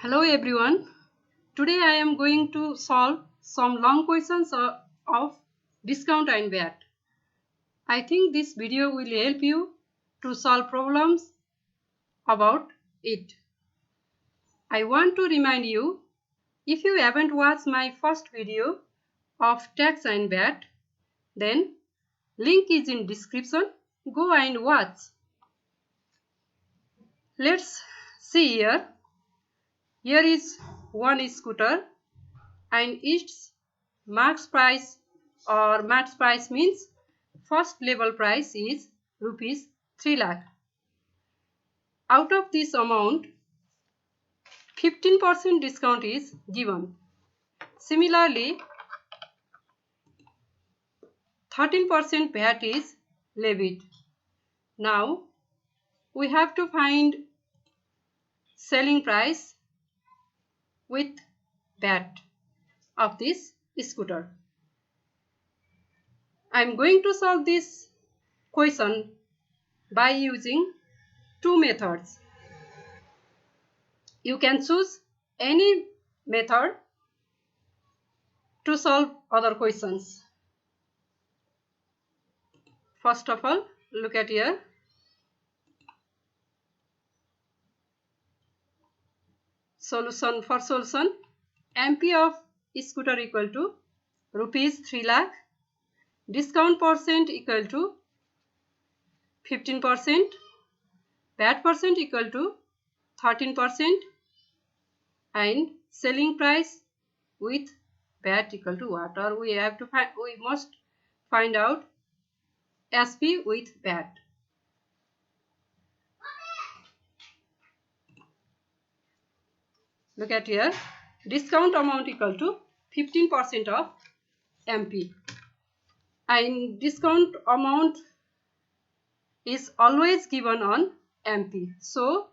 Hello everyone. Today I am going to solve some long questions of discount and VAT. I think this video will help you to solve problems about it. I want to remind you, if you haven't watched my first video of tax and VAT, then link is in description. Go and watch. Let's see here. Here is one scooter and its max price or max price means first level price is rupees 3 lakh. Out of this amount, 15% discount is given. Similarly, 13% VAT is levied. Now, we have to find selling price with VAT of this scooter. I am going to solve this question by using two methods. You can choose any method to solve other questions. First of all, look at here. Solution for solution. MP of scooter equal to rupees 3 lakh. Discount percent equal to 15%. VAT percent equal to 13%. And selling price with VAT equal to what? Or we must find out SP with VAT. Look at here. Discount amount equal to 15% of MP. And discount amount is always given on MP. So,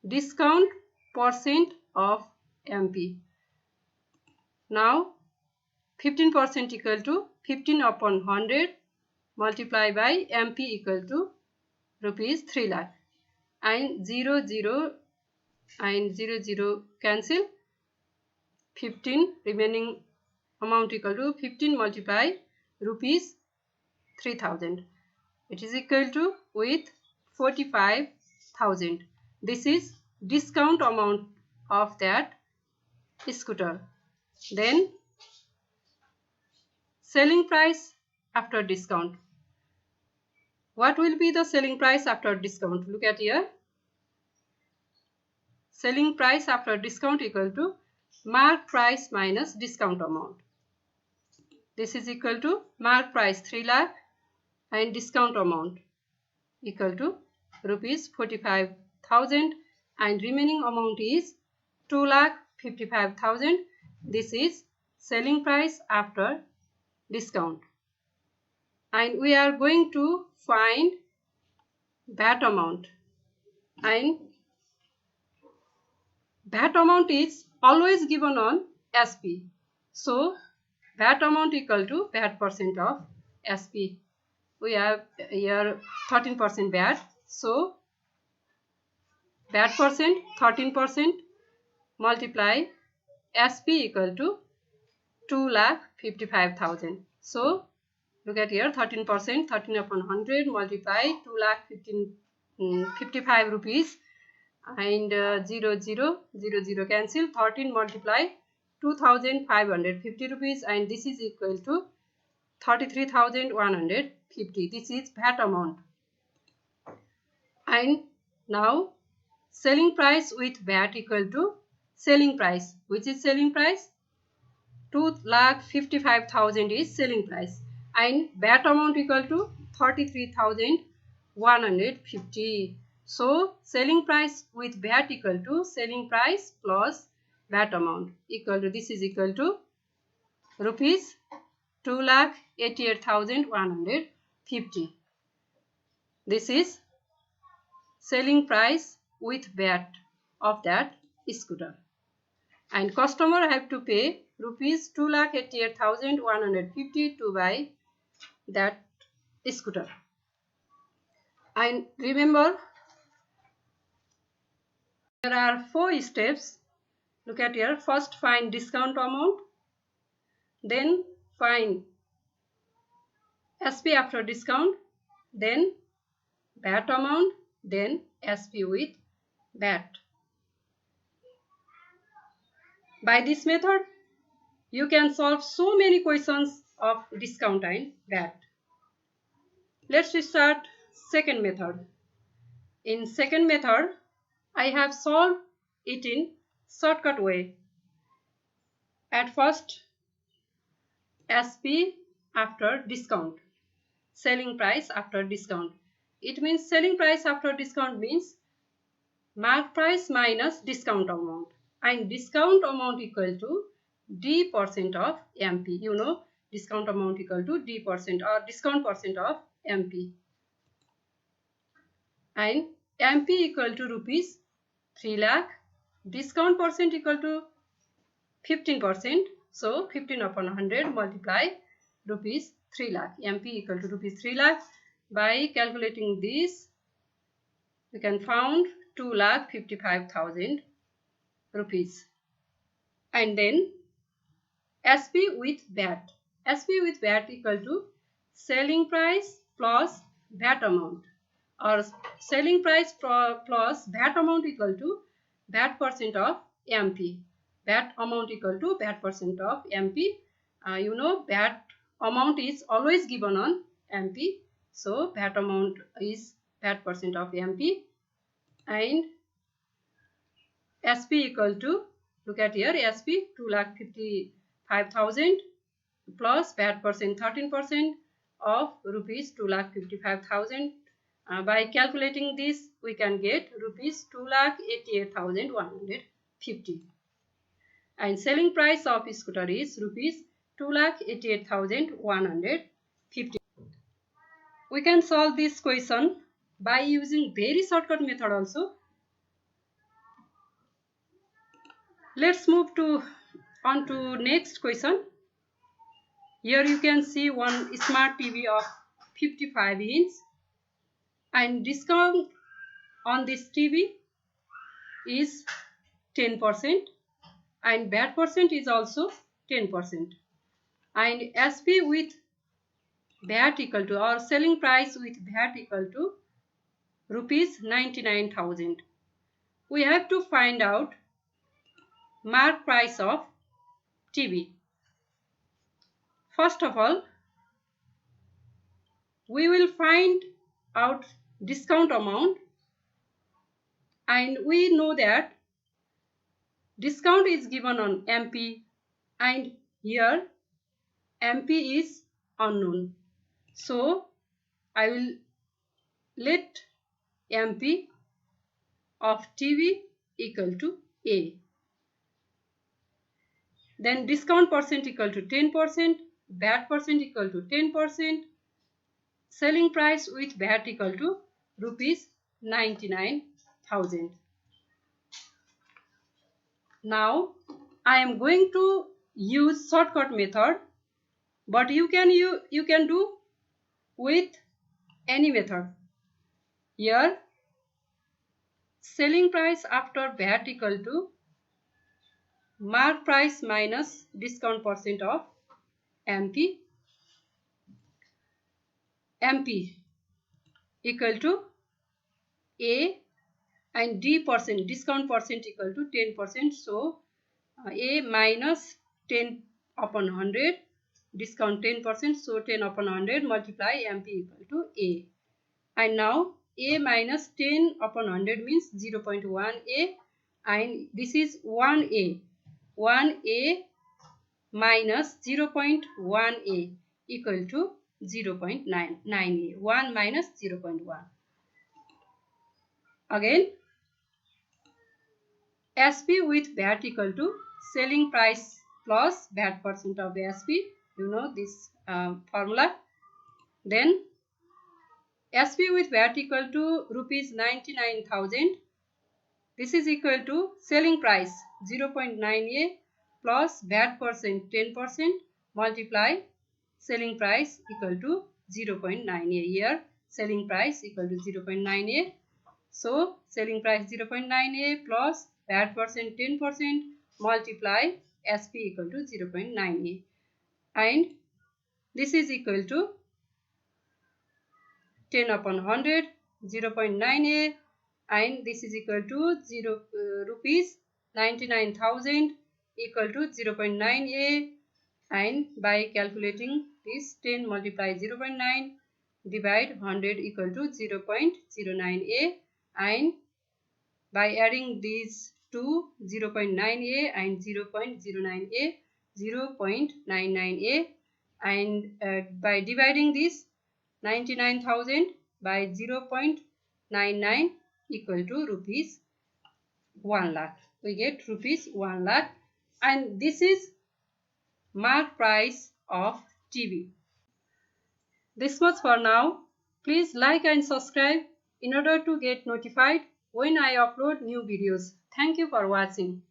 discount percent of MP. Now, 15% equal to 15 upon 100 multiplied by MP equal to rupees 3 lakh. And 0, 0 and 0, 0 cancel. 15 remaining amount equal to 15 multiply rupees 3000. It is equal to with 45,000. This is discount amount of that scooter. Then selling price after discount. What will be the selling price after discount? Look at here. Selling price after discount equal to mark price minus discount amount. This is equal to mark price 3 lakh and discount amount equal to rupees 45,000 and remaining amount is 2,55,000. This is selling price after discount. And we are going to find VAT amount. And VAT amount is always given on SP. So, VAT amount equal to VAT percent of SP. We have here 13% VAT. So, VAT percent 13% multiply SP equal to 2,55,000. So, look at here 13%, 13 upon 100 multiply 2,55 rupees and 0, 0, 0, 0 cancel. 13 multiply 2,550 rupees and this is equal to 33,150. This is VAT amount. And now selling price with VAT equal to selling price. Which is selling price? 2,55,000 is selling price. And VAT amount equal to 33,150. So, selling price with VAT equal to selling price plus VAT amount equal to, this is equal to rupees 2,88,150. This is selling price with VAT of that scooter. And customer have to pay rupees 2,88,150 to buy that scooter. And remember, There are 4 steps. Look at here. First find discount amount, then find SP after discount, then VAT amount, then SP with VAT. By this method, you can solve so many questions of discount and VAT. Let's start second method. In second method, I have solved it in shortcut way. At first, SP after discount, selling price after discount. It means selling price after discount means mark price minus discount amount, and discount amount equal to D% of MP. You know, discount amount equal to D% or discount percent of MP. And MP equal to rupees 3 lakh, discount percent equal to 15%, so 15 upon 100 multiply rupees 3 lakh, MP equal to rupees 3 lakh. By calculating this, we can found 2,55,000 rupees. And then SP with VAT. SP with VAT equal to selling price plus VAT amount, or selling price plus VAT amount equal to VAT percent of MP. VAT amount equal to VAT percent of MP. You know, VAT amount is always given on MP. So VAT amount is VAT percent of MP. And SP equal to, look at here, SP 2,55,000 plus VAT percent 13% of rupees 2,55,000. By calculating this, we can get rupees 2,88,150. And selling price of scooter is rupees 2,88,150. We can solve this question by using very shortcut method also. Let's move on to next question. Here you can see one smart TV of 55 inch, and discount on this TV is 10%, and VAT percent is also 10%. And SP with VAT equal to, or selling price with VAT equal to rupees 99,000. We have to find out mark price of TV. First of all, we will find out discount amount, and we know that discount is given on MP, and here MP is unknown. So I will let MP of TV equal to A. Then discount percent equal to 10%, VAT percent equal to 10%, selling price with VAT equal to rupees 99,000. Now I am going to use shortcut method, but you can do with any method. Here selling price after VAT equal to mark price minus discount percent of MP. MP equal to A, and D percent, discount percent equal to 10%. So A minus 10 upon 100, discount 10%, so 10 upon 100 multiply MP equal to A. And now A minus 10 upon 100 means 0.1A, and this is 1A. 1A minus 0.1A equal to 0.9A. 1 minus 0.1. Again, SP with VAT equal to selling price plus VAT percent of SP. You know this formula. Then SP with VAT equal to rupees 99,000. This is equal to selling price 0.9A plus VAT percent 10% multiply selling price equal to 0.9A. Here selling price equal to 0.9A. So selling price 0.9A plus VAT percent 10% multiply SP equal to 0.9A, and this is equal to 10 upon 100, 0.9A, and this is equal to rupees 99,000 equal to 0.9A, and by calculating this 10 multiply 0.9 divide 100 equal to 0.09A, and by adding these two 0.9A and 0.09A, 0.99A, and by dividing this 99,000 by 0.99 equal to rupees 1 lakh. We get rupees 1 lakh, and this is mark price of TV. This much for now. Please like and subscribe in order to get notified when I upload new videos. Thank you for watching.